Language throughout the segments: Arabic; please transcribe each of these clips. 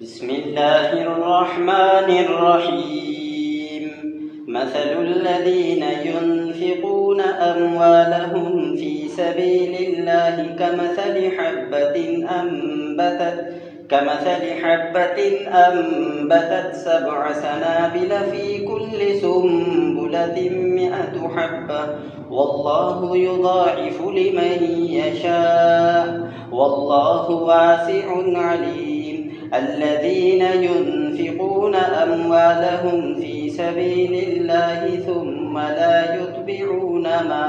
بسم الله الرحمن الرحيم. مثل الذين ينفقون أموالهم في سبيل الله كمثل حبة أنبتت 7 سنابل في كل سنبلة 100 حبة، والله يضاعف لمن يشاء، والله واسع عليم. الذين ينفقون أموالهم في سبيل الله ثم لا يتبعون ما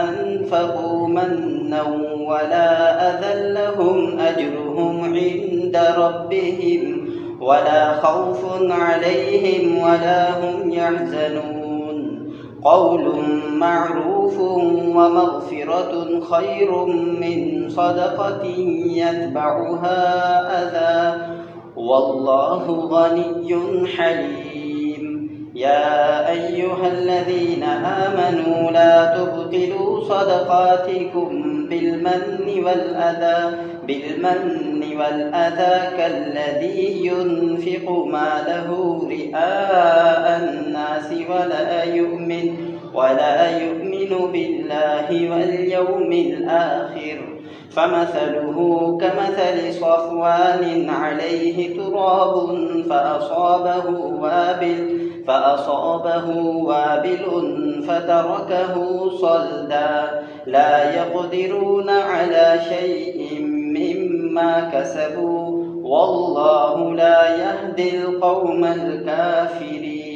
أنفقوا منا ولا أذى لهم أجرهم عند ربهم ولا خوف عليهم ولا هم يحزنون. قول معروف ومغفرة خير من صدقة يتبعها أذى، والله غني حليم. يا أيها الذين آمنوا لا تبطلوا صدقاتكم بالمن والأذى كالذي ينفق ماله رئاء الناس ولا يؤمن بالله واليوم الآخر، فمثله كمثل صفوان عليه تراب فأصابه وابل فتركه صلدا، لا يقدرون على شيء مما كسبوا، والله لا يهدي القوم الكافرين.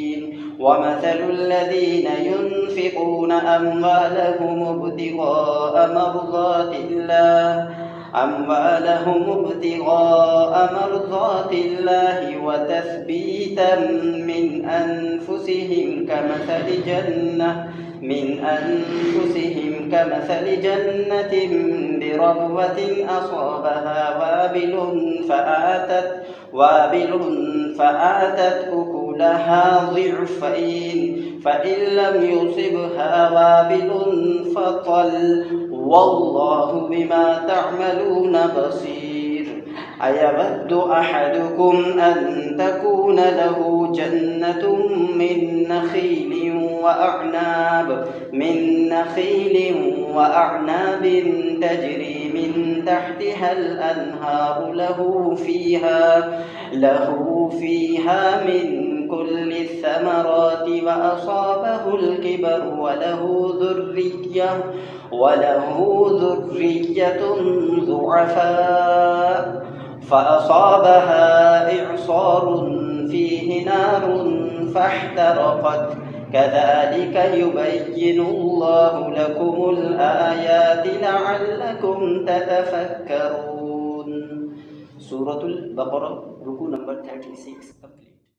ومثل الذين ينفقون أموالهم ابتغاء مرضات الله وتثبيتا من أنفسهم كمثل جنة بربوة أصابها وابل فآتت أكلها ضعفين، فإن لم يصبها وابل فطل، والله بما تعملون بصير. أيود أحدكم أن تكون له جنة من نخيل وأعناب تجري من تحتها الأنهار له فيها من كل الثمرات وأصابه الكبر وله ذرية ضعفاء فأصابها إعصار فيه نار فاحترقت، كذلك يبين الله لكم الآيات لعلكم تتفكرون. سورة البقرة ركوع نمبر 36.